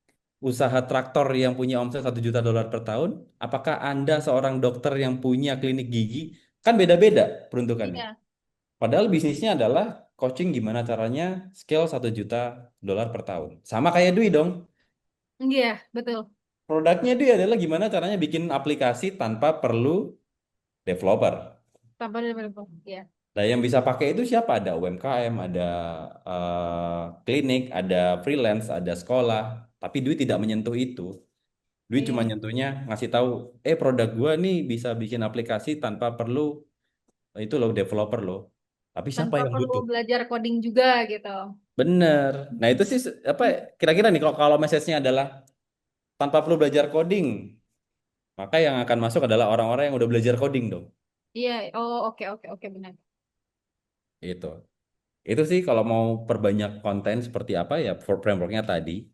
usaha traktor yang punya omset 1 juta dolar per tahun? Apakah Anda seorang dokter yang punya klinik gigi? Kan beda-beda peruntukannya. Iya. Padahal bisnisnya adalah coaching gimana caranya scale 1 juta dolar per tahun. Sama kayak Dwi dong. Iya, betul. Produknya dia adalah gimana caranya bikin aplikasi tanpa perlu developer. Tanpa developer. Iya. Nah, yang bisa pakai itu siapa? Ada UMKM, ada klinik, ada freelance, ada sekolah. Tapi Dwi tidak menyentuh itu. Dwi cuma Iya. nyentuhnya ngasih tahu, produk gua nih bisa bikin aplikasi tanpa perlu itu loh developer loh. Tapi siapa Tanpa yang perlu butuh? belajar coding juga gitu. Bener. Nah itu sih apa kira-kira nih kalau message-nya adalah tanpa perlu belajar coding, maka yang akan masuk adalah orang-orang yang udah belajar coding dong. Iya, oh oke oke oke benar. Itu. Itu sih kalau mau perbanyak konten seperti apa ya frameworknya tadi.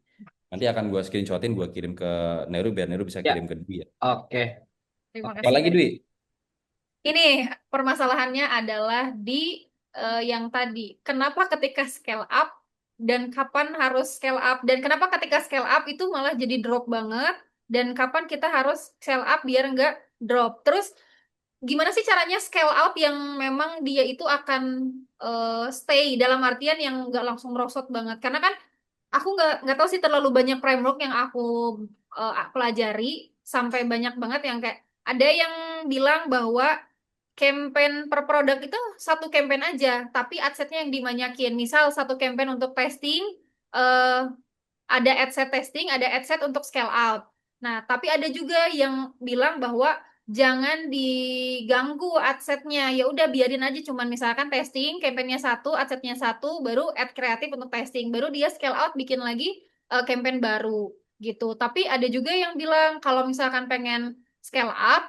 Nanti akan gue screenshotin, gue kirim ke Neru biar Neru bisa Ya, kirim ke Dwi ya. oke. Terima kasih Apalagi banyak. Dwi? Ini permasalahannya adalah di yang tadi. Kenapa ketika scale up dan kapan harus scale up dan kenapa ketika scale up itu malah jadi drop banget dan kapan kita harus scale up biar nggak drop. Terus gimana sih caranya scale up yang memang dia itu akan stay dalam artian yang nggak langsung merosot banget. Karena kan aku nggak tahu sih terlalu banyak framework yang aku pelajari sampai banyak banget yang kayak ada yang bilang bahwa campaign per produk itu satu campaign aja, tapi adsetnya yang dibanyakin. Misal satu campaign untuk testing, eh, ada adset testing, ada adset untuk scale out. Nah, tapi ada juga yang bilang bahwa jangan diganggu adsetnya. Ya udah biarin aja, cuman misalkan testing, campaignnya satu, adsetnya satu, baru ad kreatif untuk testing, baru dia scale out bikin lagi campaign baru gitu. Tapi ada juga yang bilang kalau misalkan pengen scale up,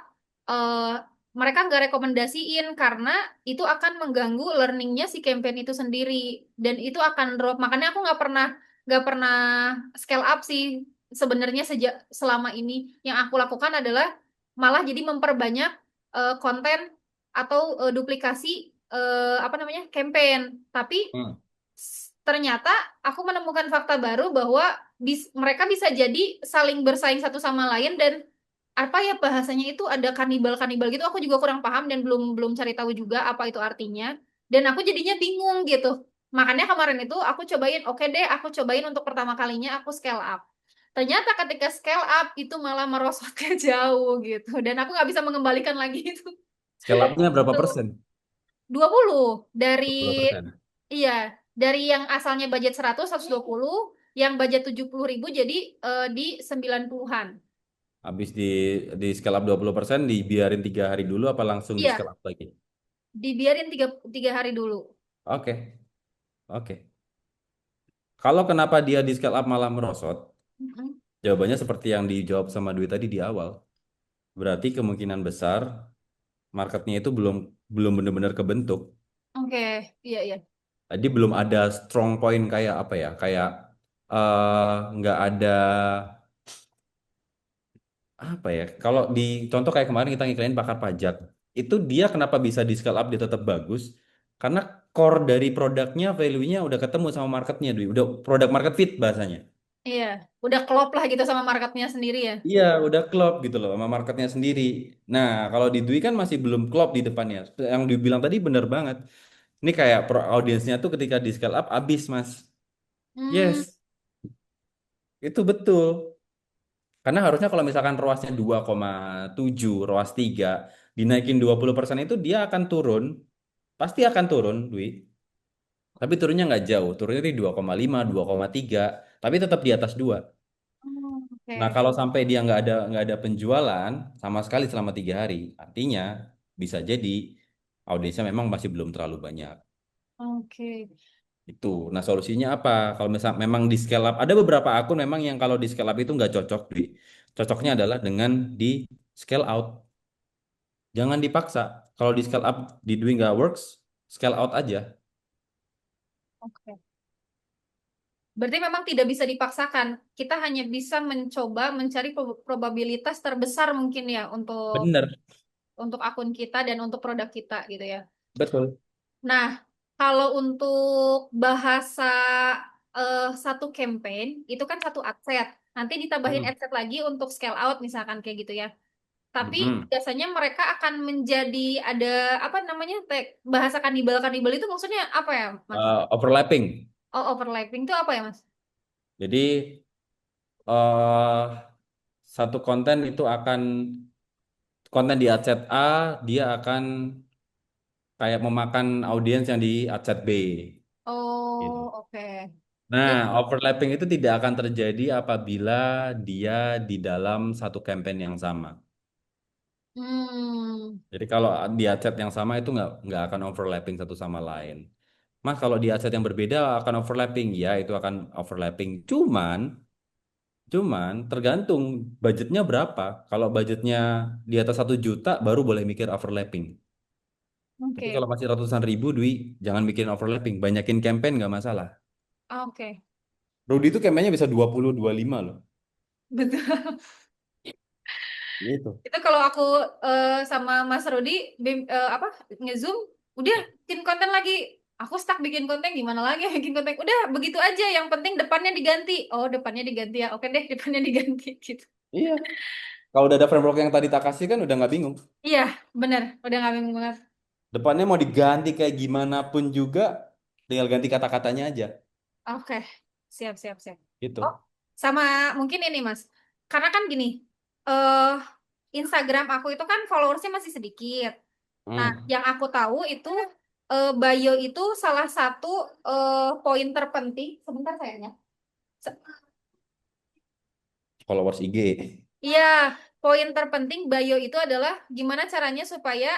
eh, mereka nggak rekomendasiin karena itu akan mengganggu learningnya si campaign itu sendiri dan itu akan drop. Makanya aku nggak pernah scale up sih sebenarnya sejak selama ini. Yang aku lakukan adalah malah jadi memperbanyak konten atau duplikasi apa namanya campaign. Tapi Hmm. ternyata aku menemukan fakta baru bahwa mereka bisa jadi saling bersaing satu sama lain dan apa ya bahasanya itu ada kanibal-kanibal gitu. Aku juga kurang paham dan belum belum cari tahu juga apa itu artinya. Dan aku jadinya bingung gitu. Makanya kemarin itu aku cobain, oke deh, aku cobain untuk pertama kalinya aku scale up. Ternyata ketika scale up itu malah merosotnya jauh gitu. Dan aku nggak bisa mengembalikan lagi itu. Scale up-nya berapa Tuh, persen? 20 dari 20%. iya, dari yang asalnya budget 100, 120, yang budget 70.000 jadi di 90-an. Habis di scale up 20%, dibiarin 3 hari dulu apa langsung di scale Iya, up lagi? dibiarin tiga hari dulu. Oke, oke. Kalau kenapa dia di scale up malah merosot? Mm-mm. Jawabannya seperti yang dijawab sama Dwi tadi di awal. Berarti kemungkinan besar marketnya itu belum belum benar-benar kebentuk. Oke, iya iya. Jadi belum ada strong point kayak apa ya? Kayak nggak ada apa ya? Kalau di contoh kayak kemarin kita ngiklanin pakar pajak, itu dia kenapa bisa di scale up dia tetap bagus? Karena core dari produknya, value-nya udah ketemu sama marketnya, Dwi. Udah produk market fit bahasanya. Iya, udah klop lah gitu sama marketnya sendiri ya. Iya, udah klop gitu loh sama marketnya sendiri. Nah, kalau di Dwi kan masih belum klop di depannya. Yang dibilang tadi bener banget. Ini kayak audiensnya tuh ketika di scale up abis, Mas. Hmm, Yes, itu betul. Karena harusnya kalau misalkan ROAS-nya 2,7, ROAS 3, dinaikin 20% itu dia akan turun. Pasti akan turun, Dwi. Tapi turunnya nggak jauh. Turunnya di 2,5, 2,3. Tapi tetap di atas 2. Nah, oke. kalau sampai dia nggak ada penjualan sama sekali selama 3 hari, artinya bisa jadi audiensnya memang masih belum terlalu banyak. Oke. Itu. Nah, solusinya apa? Kalau misal memang di scale up, ada beberapa akun memang yang kalau di scale up itu nggak cocok. Cocoknya adalah dengan di scale out. Jangan dipaksa. Kalau di scale up di doing nggak works, scale out aja. Oke. Berarti memang tidak bisa dipaksakan. Kita hanya bisa mencoba mencari probabilitas terbesar mungkin ya Bener, untuk akun kita dan untuk produk kita gitu ya. betul. Nah, kalau untuk bahasa satu campaign itu kan satu adset. Nanti ditambahin Hmm. adset lagi untuk scale out misalkan kayak gitu ya. Tapi Mm-mm. biasanya mereka akan menjadi ada apa namanya bahasa kanibal-kanibal itu maksudnya apa ya, Mas? Overlapping. Oh, overlapping itu apa ya, Mas? Jadi eh satu konten itu akan konten di adset A dia akan kayak memakan audiens yang di adset B gitu. Oh, oke. Nah, Jadi, overlapping itu tidak akan terjadi apabila dia di dalam satu campaign yang sama. hmm, Jadi kalau di adset yang sama itu nggak akan overlapping satu sama lain. Mas, kalau di adset yang berbeda akan overlapping, ya itu akan overlapping. Cuman tergantung budgetnya berapa. Kalau budgetnya di atas 1 juta baru boleh mikir overlapping. Tapi oke, kalau masih ratusan ribu, Dwi, jangan bikin overlapping. Banyakin campaign nggak masalah. oke, Rudy itu campaignnya bisa 20, 25 loh. betul. Gitu. Itu kalau aku sama Mas Rudi apa ngezoom, udah bikin konten lagi. Aku stuck bikin konten gimana lagi bikin konten. Udah begitu aja. Yang penting depannya diganti. Oh, depannya diganti ya. Oke deh, depannya diganti gitu. Iya. Kalau udah ada framework yang tadi tak kasih kan udah nggak bingung. Iya, bener. Udah nggak bingung banget. Depannya mau diganti kayak gimana pun juga, tinggal ganti kata-katanya aja. Oke, siap, siap, siap. Oh, Gitu. sama mungkin ini Mas. Karena kan gini, eh Instagram aku itu kan followersnya masih sedikit. Nah, Hmm. yang aku tahu itu bio itu salah satu poin terpenting. Sebentar sayangnya. Se- Followers IG. Iya, poin terpenting bio itu adalah gimana caranya supaya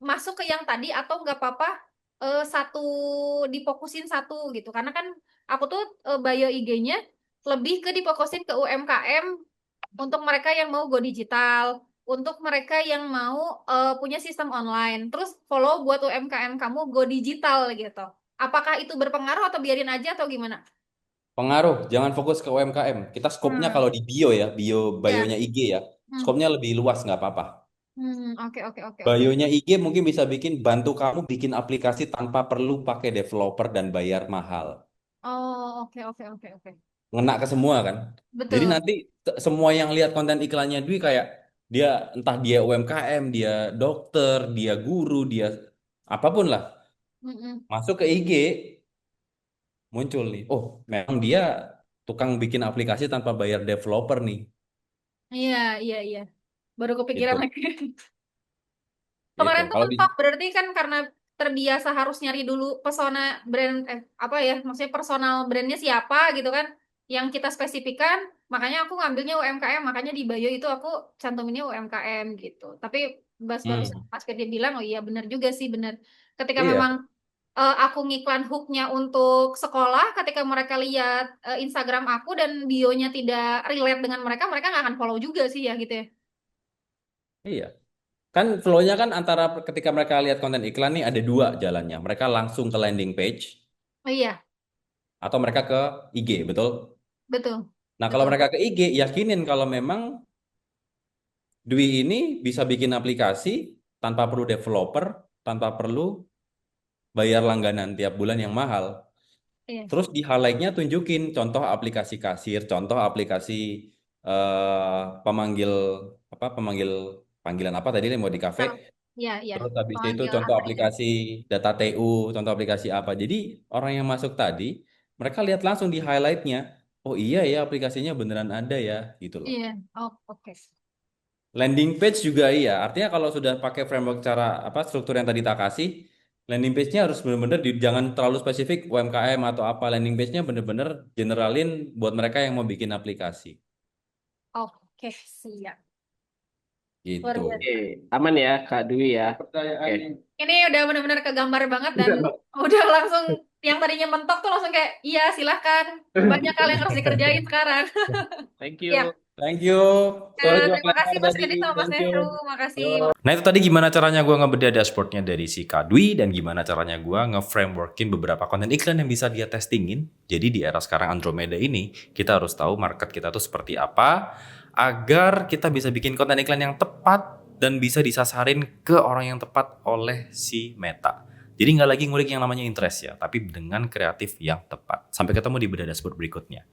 masuk ke yang tadi atau nggak apa-apa satu difokusin satu gitu. Karena kan aku tuh bio IG-nya lebih ke difokusin ke UMKM untuk mereka yang mau go digital, untuk mereka yang mau punya sistem online. Terus follow buat UMKM kamu go digital gitu. Apakah itu berpengaruh atau biarin aja atau gimana? Pengaruh, jangan fokus ke UMKM. Kita skopnya Hmm, kalau di bio ya, ya. bio-nya IG ya, Hmm, skopnya lebih luas nggak apa-apa. oke oke oke oke. Bio-nya IG mungkin bisa bantu kamu bikin aplikasi tanpa perlu pakai developer dan bayar mahal. Oh, oke oke oke oke. Ngena ke semua kan. Jadi Betul. nanti semua yang lihat konten iklannya Dwi kayak dia entah dia UMKM, dia dokter, dia guru, dia apapun lah. Mm-mm. Masuk ke IG muncul nih. Oh, memang dia tukang bikin aplikasi tanpa bayar developer nih. Iya, iya, iya. Baru kepikiran Gitu. lagi. Gitu. Kemarin tuh Kalau di mentok berarti kan karena terbiasa harus nyari dulu pesona brand apa ya maksudnya personal brandnya siapa gitu kan yang kita spesifikkan makanya aku ngambilnya UMKM makanya di bio itu aku cantuminnya UMKM gitu tapi barusan Hmm, Mas Firdy bilang oh iya benar juga sih benar ketika memang iya. aku ngiklan hooknya untuk sekolah ketika mereka lihat Instagram aku dan bionya tidak relate dengan mereka mereka nggak akan follow juga sih ya gitu ya. Iya. Kan flow-nya kan antara ketika mereka lihat konten iklan nih ada dua jalannya. Mereka langsung ke landing page Oh iya atau mereka ke IG, betul? betul Nah, kalau betul. mereka ke IG, yakinin kalau memang Dwi ini bisa bikin aplikasi tanpa perlu developer, tanpa perlu bayar langganan tiap bulan yang mahal. Iya. Terus di highlight-nya tunjukin contoh aplikasi kasir, contoh aplikasi pemanggil pemanggil panggilan apa tadi yang mau di kafe. Iya, iya. Terus habis itu Pemanggil contoh antrian. aplikasi data TU, contoh aplikasi apa. Jadi orang yang masuk tadi, mereka lihat langsung di highlight-nya. Oh iya ya aplikasinya beneran ada ya, gitu loh. Iya. Oh, oke. Landing page juga iya. Artinya kalau sudah pakai framework cara apa struktur yang tadi tak kasih, landing page-nya harus benar-benar jangan terlalu spesifik UMKM atau apa. Landing page-nya benar-benar generalin buat mereka yang mau bikin aplikasi. Oke, siap. Luar Gitu. Oke, biasa. aman ya Kak Dwi ya. Oke. Ini udah benar-benar kegambar banget dan udah langsung yang tadinya mentok tuh langsung kayak, iya silahkan. Banyak hal yang harus dikerjain sekarang. Thank Siap. you. Thank you. Sorry gua Terima kasih kelewat Mas tadi. Kedi sama Mas Thank you. Nehru. Makasih. Yo. Nah itu tadi gimana caranya gue ngebedah dashboardnya dari si Kadwi dan gimana caranya gue nge-frameworkin beberapa konten iklan yang bisa dia testingin. Jadi di era sekarang Andromeda ini kita harus tahu market kita tuh seperti apa agar kita bisa bikin konten iklan yang tepat dan bisa disasarin ke orang yang tepat oleh si Meta. Jadi nggak lagi ngulik yang namanya interest ya, tapi dengan kreatif yang tepat. Sampai ketemu di bedah dashboard berikutnya.